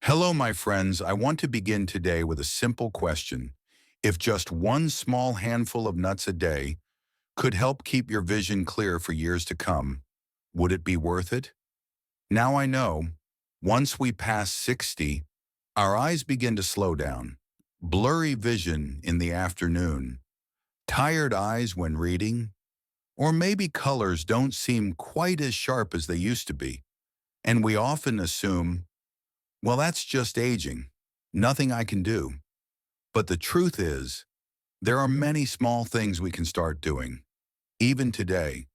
Hello, my friends. I want to begin today with a simple question. If just one small handful of nuts a day could help keep your vision clear for years to come, would it be worth it? Now I know, once we pass 60, our eyes begin to slow down. Blurry vision in the afternoon, tired eyes when reading, or maybe colors don't seem quite as sharp as they used to be. And we often assume, well, that's just aging. Nothing I can do. But the truth is, there are many small things we can start doing, even today,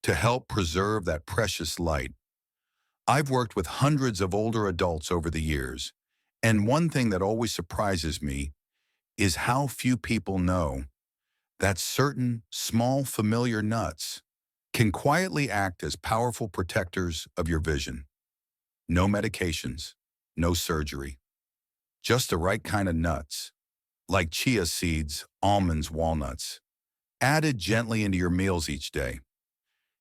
to help preserve that precious light. I've worked with hundreds of older adults over the years, and one thing that always surprises me is how few people know that certain small familiar nuts can quietly act as powerful protectors of your vision. No medications, no surgery, just the right kind of nuts, like chia seeds, almonds, walnuts, added gently into your meals each day.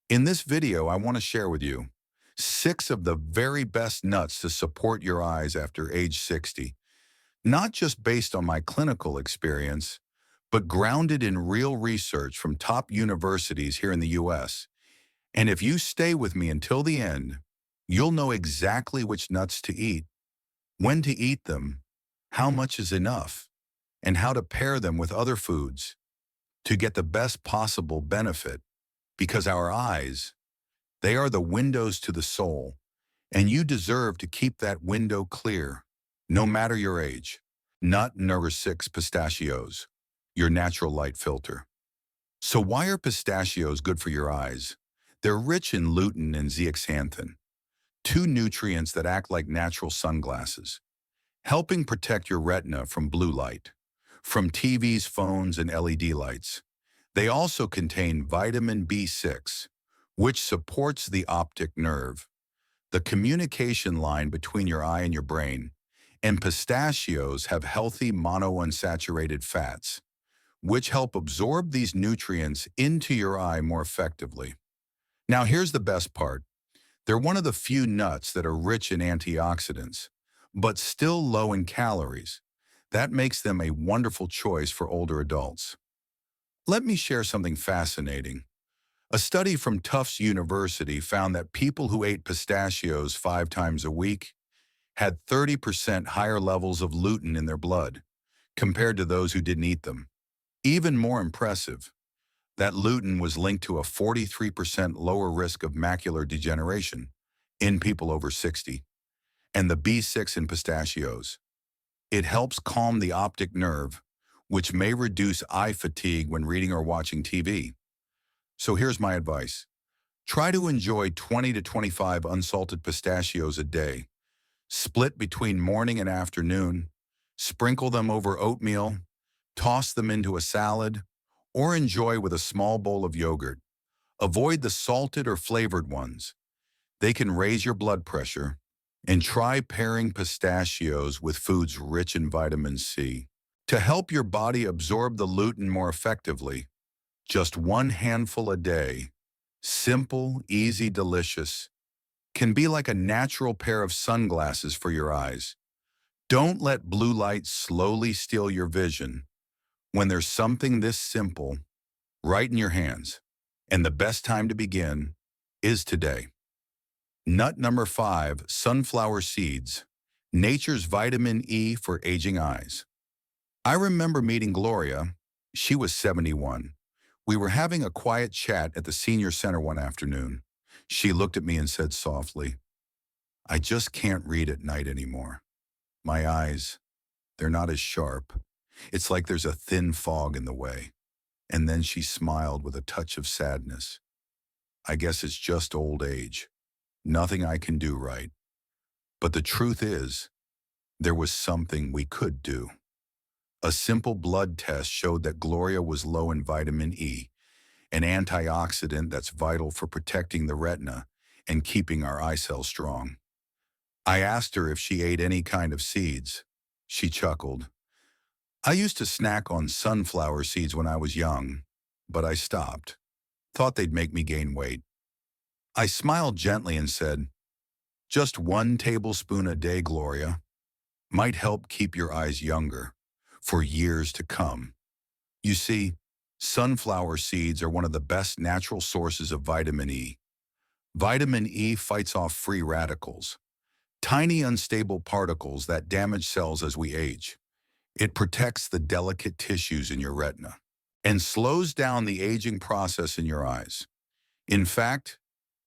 In this video, I want to share with you 6 of the very best nuts to support your eyes after age 60, not just based on my clinical experience, but grounded in real research from top universities here in the US. And if you stay with me until the end, you'll know exactly which nuts to eat, when to eat them, how much is enough, and how to pair them with other foods to get the best possible benefit. Because our eyes, they are the windows to the soul, and you deserve to keep that window clear, no matter your age. Nut number 6, pistachios, your natural light filter. So why are pistachios good for your eyes? They're rich in lutein and zeaxanthin, 2 nutrients that act like natural sunglasses, helping protect your retina from blue light, from TVs, phones, and LED lights. They also contain vitamin B6, which supports the optic nerve, the communication line between your eye and your brain. And pistachios have healthy monounsaturated fats, which help absorb these nutrients into your eye more effectively. Now here's the best part. They're one of the few nuts that are rich in antioxidants, but still low in calories. That makes them a wonderful choice for older adults. Let me share something fascinating. A study from Tufts University found that people who ate pistachios 5 times a week had 30% higher levels of lutein in their blood compared to those who didn't eat them. Even more impressive, that lutein was linked to a 43% lower risk of macular degeneration in people over 60. And the B6 in pistachios, it helps calm the optic nerve, which may reduce eye fatigue when reading or watching TV. So here's my advice. Try to enjoy 20 to 25 unsalted pistachios a day. Split between morning and afternoon. Sprinkle them over oatmeal. Toss them into a salad, or enjoy with a small bowl of yogurt. Avoid the salted or flavored ones. They can raise your blood pressure. And try pairing pistachios with foods rich in vitamin C. To help your body absorb the lutein more effectively, just 1 handful a day, simple, easy, delicious, can be like a natural pair of sunglasses for your eyes. Don't let blue light slowly steal your vision when there's something this simple right in your hands. And the best time to begin is today. Nut number 5, sunflower seeds, nature's vitamin E for aging eyes. I remember meeting Gloria. She was 71. We were having a quiet chat at the senior center one afternoon. She looked at me and said softly, "I just can't read at night anymore. My eyes, they're not as sharp. It's like there's a thin fog in the way." And then she smiled with a touch of sadness. "I guess it's just old age. Nothing I can do, right?" But the truth is, there was something we could do. A simple blood test showed that Gloria was low in vitamin E, an antioxidant that's vital for protecting the retina and keeping our eye cells strong. I asked her if she ate any kind of seeds. She chuckled. "I used to snack on sunflower seeds when I was young, but I stopped. Thought they'd make me gain weight." I smiled gently and said, "Just 1 tablespoon a day, Gloria. might help keep your eyes younger for years to come. You see, sunflower seeds are one of the best natural sources of vitamin E. Vitamin E fights off free radicals, tiny unstable particles that damage cells as we age. It protects the delicate tissues in your retina and slows down the aging process in your eyes. In fact,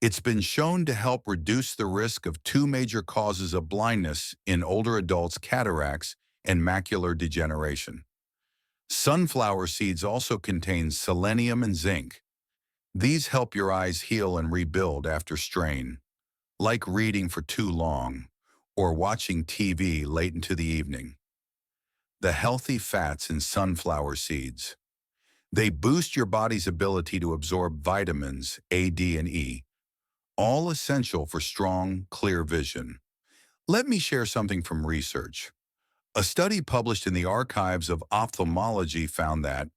it's been shown to help reduce the risk of two major causes of blindness in older adults: cataracts and macular degeneration. Sunflower seeds also contain selenium and zinc. These help your eyes heal and rebuild after strain, like reading for too long or watching TV late into the evening. The healthy fats in sunflower seeds. They boost your body's ability to absorb vitamins A, D, and E, all essential for strong, clear vision. Let me share something from research. A study published in the Archives of Ophthalmology found that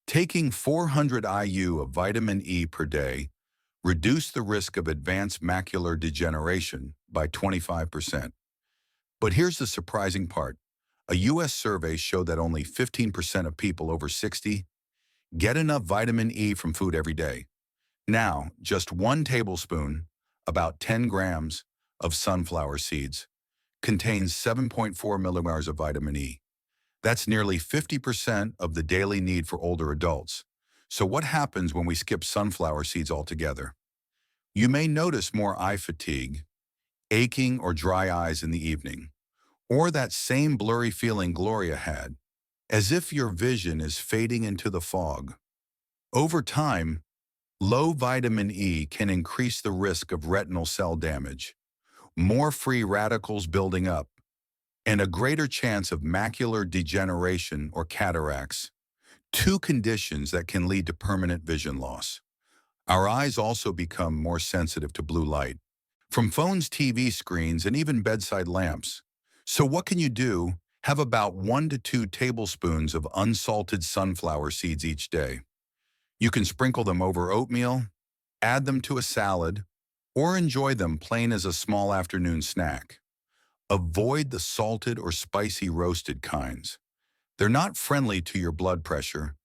taking 400 IU of vitamin E per day reduced the risk of advanced macular degeneration by 25%. But here's the surprising part. A U.S. survey showed that only 15% of people over 60 get enough vitamin E from food every day. Now, just 1 tablespoon, about 10 grams, of sunflower seeds contains 7.4 millimoles of vitamin E. That's nearly 50% of the daily need for older adults. So what happens when we skip sunflower seeds altogether? You may notice more eye fatigue, aching or dry eyes in the evening, or that same blurry feeling Gloria had, as if your vision is fading into the fog. Over time, low vitamin E can increase the risk of retinal cell damage, more free radicals building up, and a greater chance of macular degeneration or cataracts, two conditions that can lead to permanent vision loss. Our eyes also become more sensitive to blue light, from phones, TV screens, and even bedside lamps. So what can you do? Have about 1 to 2 tablespoons of unsalted sunflower seeds each day. You can sprinkle them over oatmeal, add them to a salad, or enjoy them plain as a small afternoon snack. Avoid the salted or spicy roasted kinds. They're not friendly to your blood pressure,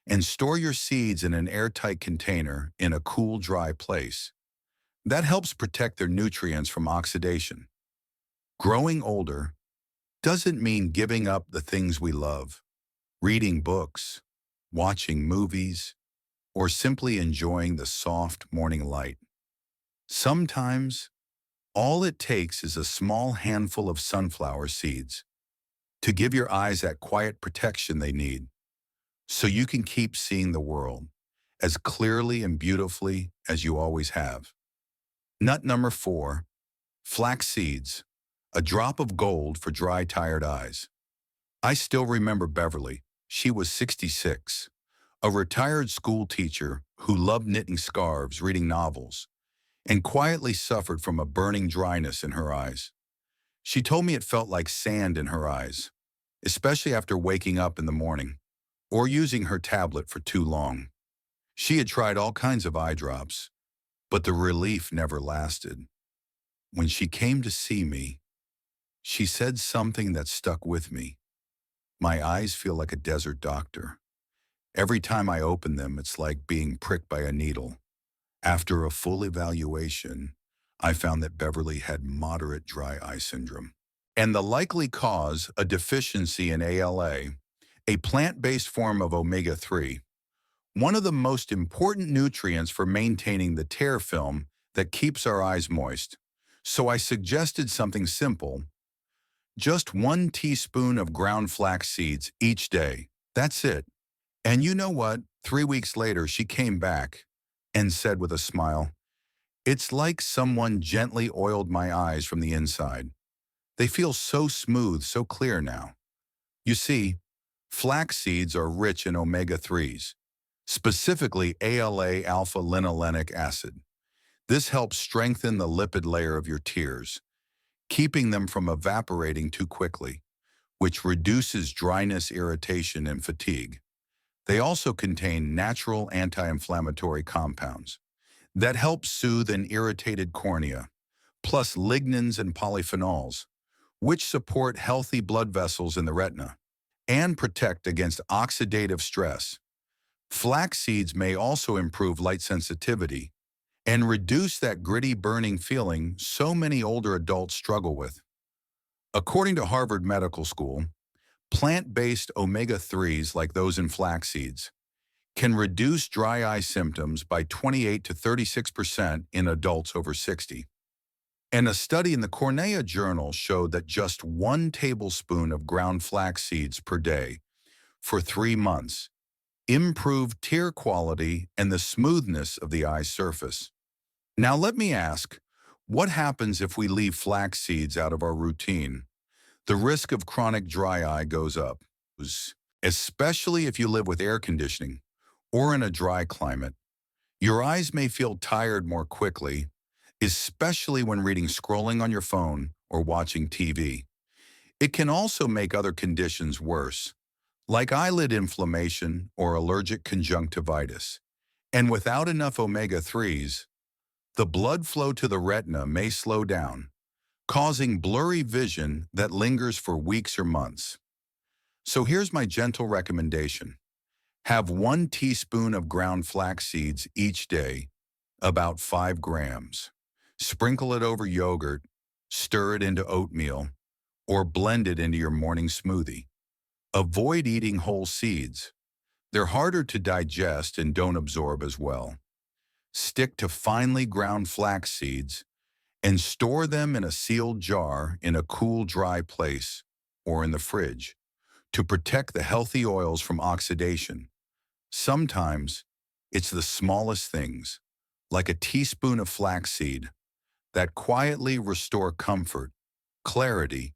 and store your seeds in an airtight container in a cool, dry place. That helps protect their nutrients from oxidation. Growing older doesn't mean giving up the things we love, reading books, watching movies, or simply enjoying the soft morning light. Sometimes, all it takes is a small handful of sunflower seeds to give your eyes that quiet protection they need, so you can keep seeing the world as clearly and beautifully as you always have. Nut number 4, flax seeds, a drop of gold for dry, tired eyes. I still remember Beverly. She was 66, a retired school teacher who loved knitting scarves, reading novels, and quietly suffered from a burning dryness in her eyes. She told me it felt like sand in her eyes, especially after waking up in the morning or using her tablet for too long. She had tried all kinds of eye drops, but the relief never lasted. When she came to see me, she said something that stuck with me. My eyes feel like a desert doctor. Every time I open them, it's like being pricked by a needle. After a full evaluation, I found that Beverly had moderate dry eye syndrome, and the likely cause, a deficiency in ALA, a plant-based form of omega-3, one of the most important nutrients for maintaining the tear film that keeps our eyes moist. So I suggested something simple: just 1 teaspoon of ground flax seeds each day. That's it. And you know what? 3 weeks later, she came back and said with a smile, "It's like someone gently oiled my eyes from the inside. They feel so smooth, so clear now." You see, flax seeds are rich in omega-3s, specifically ALA alpha-linolenic acid. This helps strengthen the lipid layer of your tears, keeping them from evaporating too quickly, which reduces dryness, irritation, and fatigue. They also contain natural anti-inflammatory compounds that help soothe an irritated cornea, plus lignans and polyphenols, which support healthy blood vessels in the retina and protect against oxidative stress. Flax seeds may also improve light sensitivity and reduce that gritty burning feeling so many older adults struggle with. According to Harvard Medical School, plant-based omega-3s like those in flax seeds can reduce dry eye symptoms by 28 to 36% in adults over 60. And a study in the Cornea Journal showed that just 1 tablespoon of ground flax seeds per day for 3 months improved tear quality and the smoothness of the eye surface. Now let me ask, what happens if we leave flax seeds out of our routine? The risk of chronic dry eye goes up, especially if you live with air conditioning or in a dry climate. Your eyes may feel tired more quickly, especially when reading, scrolling on your phone, or watching TV. It can also make other conditions worse, like eyelid inflammation or allergic conjunctivitis. And without enough omega-3s, the blood flow to the retina may slow down, causing blurry vision that lingers for weeks or months. So here's my gentle recommendation. Have 1 teaspoon of ground flax seeds each day, about 5 grams. Sprinkle it over yogurt, stir it into oatmeal, or blend it into your morning smoothie. Avoid eating whole seeds. They're harder to digest and don't absorb as well. Stick to finely ground flax seeds and store them in a sealed jar in a cool, dry place or in the fridge to protect the healthy oils from oxidation. Sometimes it's the smallest things, like a teaspoon of flaxseed, that quietly restore comfort, clarity,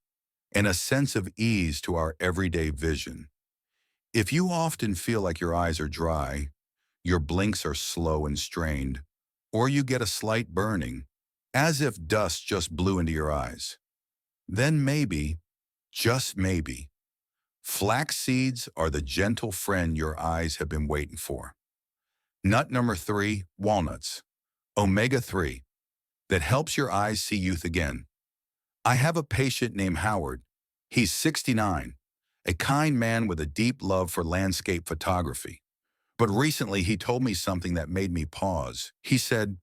and a sense of ease to our everyday vision. If you often feel like your eyes are dry, your blinks are slow and strained, or you get a slight burning, as if dust just blew into your eyes, then maybe, just maybe, flax seeds are the gentle friend your eyes have been waiting for. Nut number 3, walnuts, omega-3, that helps your eyes see youth again. I have a patient named Howard. He's 69, a kind man with a deep love for landscape photography. But recently he told me something that made me pause. He said,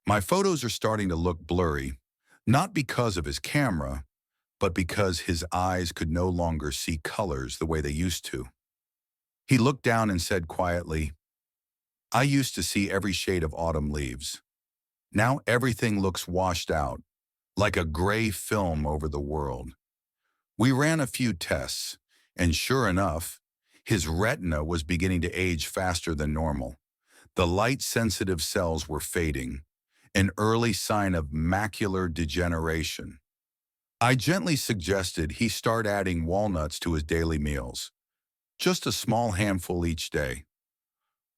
"My photos are starting to look blurry, not because of his camera, but because his eyes could no longer see colors the way they used to." He looked down and said quietly, "I used to see every shade of autumn leaves. Now everything looks washed out, like a gray film over the world." We ran a few tests, and sure enough, his retina was beginning to age faster than normal. The light-sensitive cells were fading, an early sign of macular degeneration. I gently suggested he start adding walnuts to his daily meals, just a small handful each day.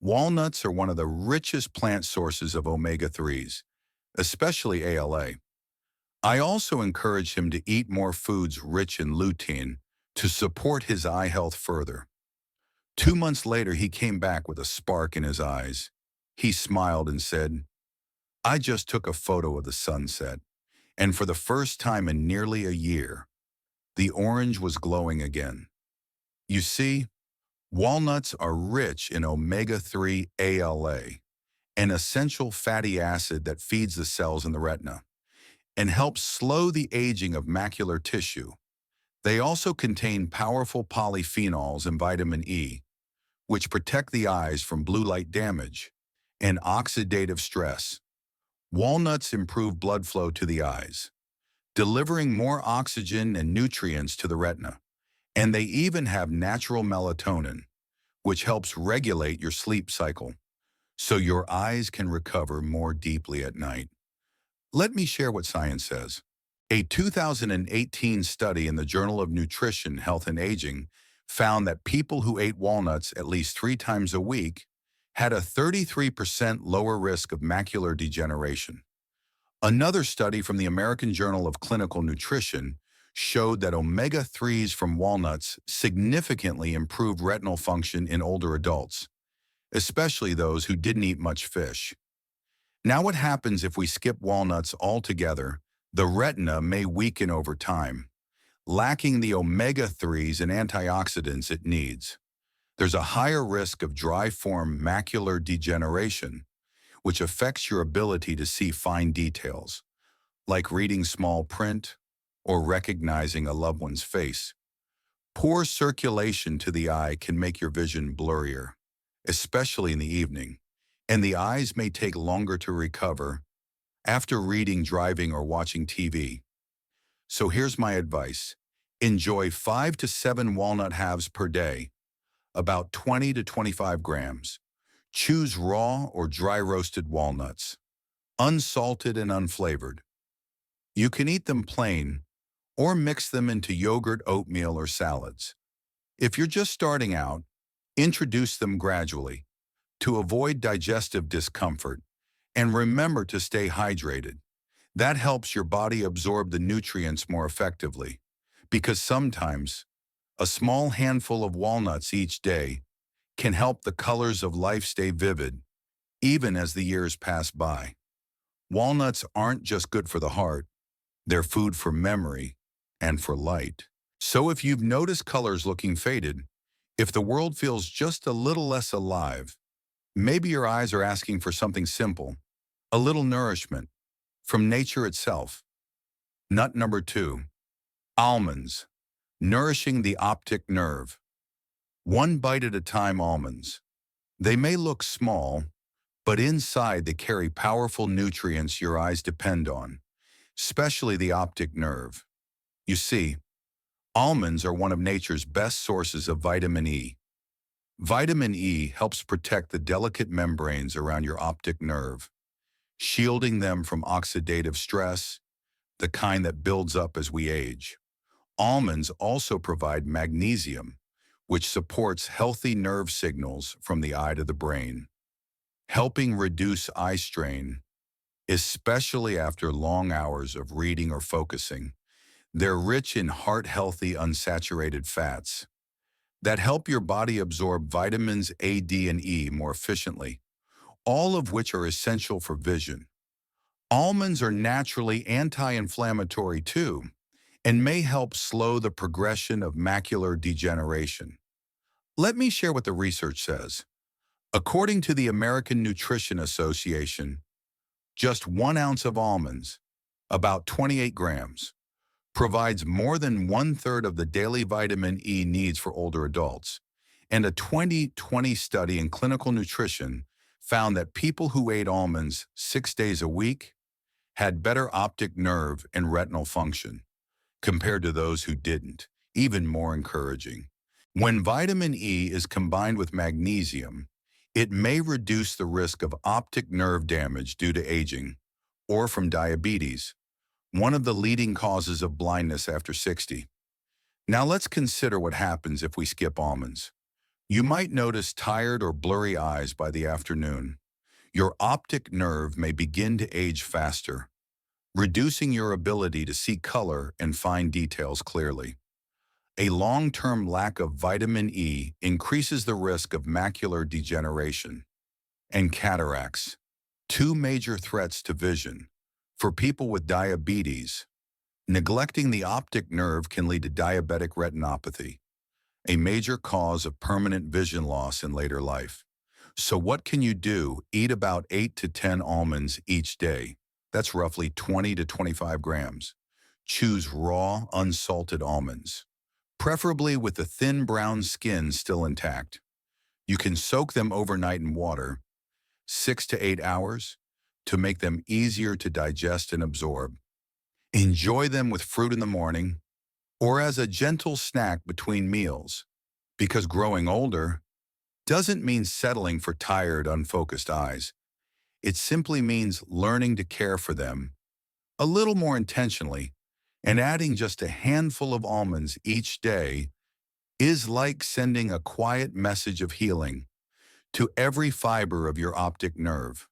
Walnuts are one of the richest plant sources of omega-3s, especially ALA. I also encouraged him to eat more foods rich in lutein to support his eye health further. 2 months later, he came back with a spark in his eyes. He smiled and said, "I just took a photo of the sunset, and for the first time in nearly a year, the orange was glowing again." You see, walnuts are rich in omega-3 ALA, an essential fatty acid that feeds the cells in the retina and helps slow the aging of macular tissue. They also contain powerful polyphenols and vitamin E, which protect the eyes from blue light damage and oxidative stress. Walnuts improve blood flow to the eyes, delivering more oxygen and nutrients to the retina. And they even have natural melatonin, which helps regulate your sleep cycle, so your eyes can recover more deeply at night. Let me share what science says. A 2018 study in the Journal of Nutrition, Health and Aging found that people who ate walnuts at least 3 times a week had a 33% lower risk of macular degeneration. Another study from the American Journal of Clinical Nutrition showed that omega-3s from walnuts significantly improved retinal function in older adults, especially those who didn't eat much fish. Now what happens if we skip walnuts altogether? The retina may weaken over time, lacking the omega-3s and antioxidants it needs. There's a higher risk of dry-form macular degeneration, which affects your ability to see fine details, like reading small print or recognizing a loved one's face. Poor circulation to the eye can make your vision blurrier, especially in the evening, and the eyes may take longer to recover after reading, driving, or watching TV. So here's my advice. Enjoy 5 to 7 walnut halves per day, about 20 to 25 grams. Choose raw or dry roasted walnuts, unsalted and unflavored. You can eat them plain or mix them into yogurt, oatmeal, or salads. If you're just starting out, introduce them gradually to avoid digestive discomfort, and remember to stay hydrated. That helps your body absorb the nutrients more effectively, because sometimes a small handful of walnuts each day can help the colors of life stay vivid, even as the years pass by. Walnuts aren't just good for the heart, they're food for memory and for light. So if you've noticed colors looking faded, if the world feels just a little less alive, maybe your eyes are asking for something simple, a little nourishment from nature itself. Nut number 2, almonds, nourishing the optic nerve. One bite at a time almonds. They may look small, but inside they carry powerful nutrients your eyes depend on, especially the optic nerve. You see, almonds are one of nature's best sources of vitamin E. Vitamin E helps protect the delicate membranes around your optic nerve, shielding them from oxidative stress, the kind that builds up as we age. Almonds also provide magnesium, which supports healthy nerve signals from the eye to the brain, helping reduce eye strain, especially after long hours of reading or focusing. They're rich in heart-healthy unsaturated fats that help your body absorb vitamins A, D, and E more efficiently, all of which are essential for vision. Almonds are naturally anti-inflammatory too, and may help slow the progression of macular degeneration. Let me share what the research says. According to the American Nutrition Association, just 1 ounce of almonds, about 28 grams, provides more than 1/3 of the daily vitamin E needs for older adults. And a 2020 study in clinical nutrition found that people who ate almonds 6 days a week had better optic nerve and retinal function compared to those who didn't, even more encouraging. When vitamin E is combined with magnesium, it may reduce the risk of optic nerve damage due to aging or from diabetes, one of the leading causes of blindness after 60. Now let's consider what happens if we skip almonds. You might notice tired or blurry eyes by the afternoon. Your optic nerve may begin to age faster, reducing your ability to see color and fine details clearly. A long-term lack of vitamin E increases the risk of macular degeneration and cataracts, two major threats to vision. For people with diabetes, neglecting the optic nerve can lead to diabetic retinopathy, a major cause of permanent vision loss in later life. So what can you do? Eat about 8 to 10 almonds each day. That's roughly 20 to 25 grams. Choose raw, unsalted almonds, preferably with the thin brown skin still intact. You can soak them overnight in water, 6 to 8 hours, to make them easier to digest and absorb. Enjoy them with fruit in the morning or as a gentle snack between meals, because growing older doesn't mean settling for tired, unfocused eyes. It simply means learning to care for them a little more intentionally, and adding just a handful of almonds each day is like sending a quiet message of healing to every fiber of your optic nerve.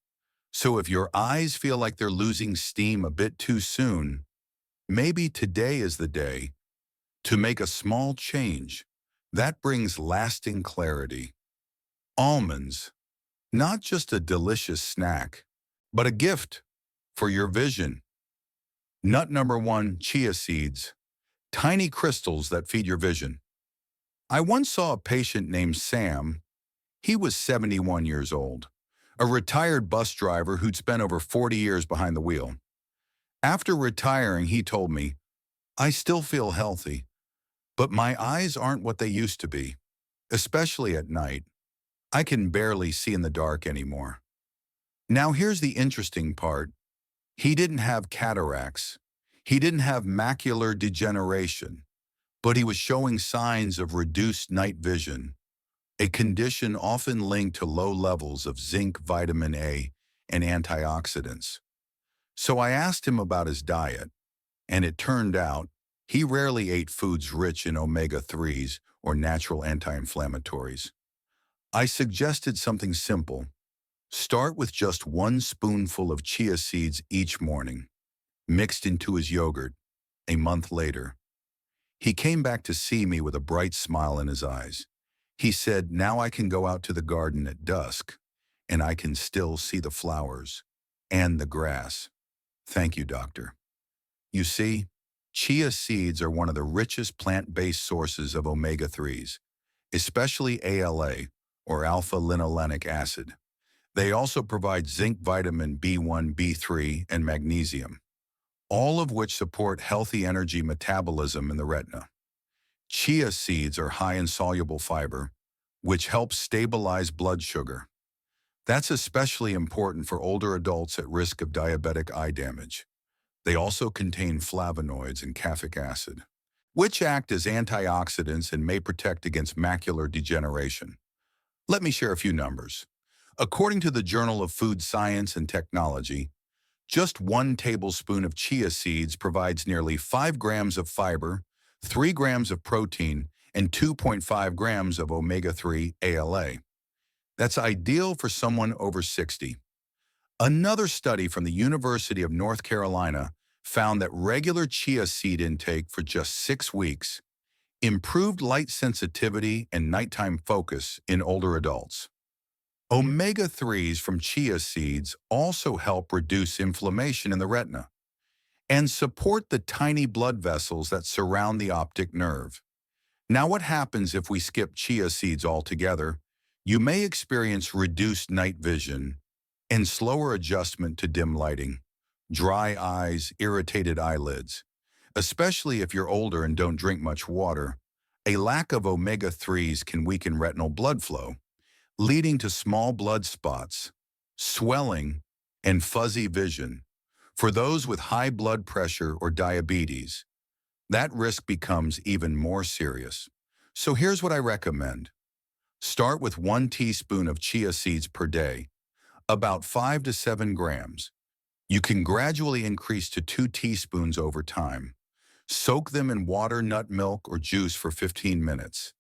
So if your eyes feel like they're losing steam a bit too soon, maybe today is the day to make a small change that brings lasting clarity. Almonds, not just a delicious snack, but a gift for your vision. Nut number 1, chia seeds. tiny crystals that feed your vision. I once saw a patient named Sam. He was 71 years old, a retired bus driver who'd spent over 40 years behind the wheel. After retiring, he told me, "I still feel healthy, but my eyes aren't what they used to be, especially at night. I can barely see in the dark anymore." Now here's the interesting part. He didn't have cataracts. He didn't have macular degeneration, but he was showing signs of reduced night vision, a condition often linked to low levels of zinc, vitamin A, and antioxidants. So I asked him about his diet, and it turned out he rarely ate foods rich in omega-3s or natural anti-inflammatories. I suggested something simple. Start with just one spoonful of chia seeds each morning, mixed into his yogurt. A month later, he came back to see me with a bright smile in his eyes. He said, "Now I can go out to the garden at dusk, and I can still see the flowers and the grass. Thank you, doctor." You see, chia seeds are one of the richest plant-based sources of omega-3s, especially ALA, or alpha-linolenic acid. They also provide zinc, vitamin B1, B3, and magnesium, all of which support healthy energy metabolism in the retina. Chia seeds are high in soluble fiber, which helps stabilize blood sugar. That's especially important for older adults at risk of diabetic eye damage. They also contain flavonoids and caffeic acid, which act as antioxidants and may protect against macular degeneration. Let me share a few numbers. According to the Journal of Food Science and Technology, just 1 tablespoon of chia seeds provides nearly 5 grams of fiber, 3 grams of protein, and 2.5 grams of omega-3 ALA. That's ideal for someone over 60. Another study from the University of North Carolina found that regular chia seed intake for just 6 weeks improved light sensitivity and nighttime focus in older adults. Omega-3s from chia seeds also help reduce inflammation in the retina and support the tiny blood vessels that surround the optic nerve. Now, what happens if we skip chia seeds altogether? You may experience reduced night vision and slower adjustment to dim lighting, dry eyes, irritated eyelids. Especially if you're older and don't drink much water, a lack of omega-3s can weaken retinal blood flow, leading to small blood spots, swelling, and fuzzy vision. For those with high blood pressure or diabetes, that risk becomes even more serious. So here's what I recommend. Start with 1 teaspoon of chia seeds per day, about 5 to 7 grams. You can gradually increase to 2 teaspoons over time. Soak them in water, nut milk, or juice for 15 minutes.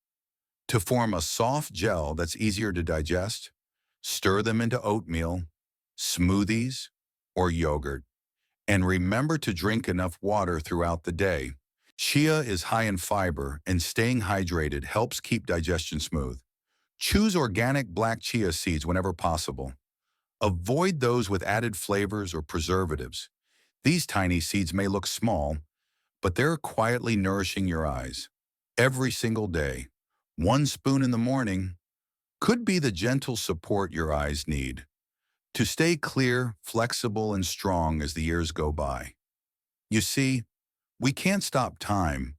To form a soft gel that's easier to digest, stir them into oatmeal, smoothies, or yogurt. And remember to drink enough water throughout the day. Chia is high in fiber, and staying hydrated helps keep digestion smooth. Choose organic black chia seeds whenever possible. Avoid those with added flavors or preservatives. These tiny seeds may look small, but they're quietly nourishing your eyes. Every single day, 1 spoon in the morning could be the gentle support your eyes need to stay clear, flexible, and strong as the years go by. You see, we can't stop time,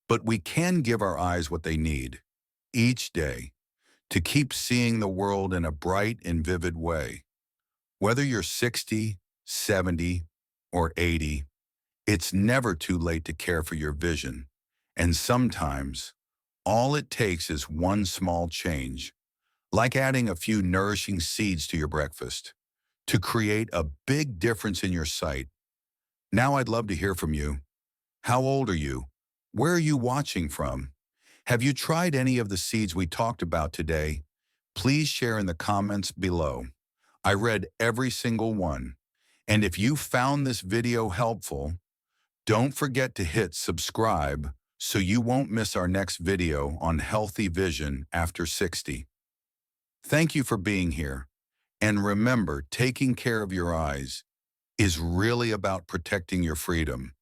but we can give our eyes what they need each day to keep seeing the world in a bright and vivid way. Whether you're 60, 70, or 80, it's never too late to care for your vision. And sometimes, all it takes is one small change, like adding a few nourishing seeds to your breakfast, to create a big difference in your sight. Now I'd love to hear from you. How old are you? Where are you watching from? Have you tried any of the seeds we talked about today? Please share in the comments below. I read every single one. And if you found this video helpful, don't forget to hit subscribe so you won't miss our next video on healthy vision after 60. Thank you for being here. And remember, taking care of your eyes is really about protecting your freedom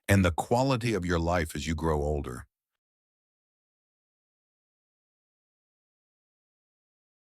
and the quality of your life as you grow older.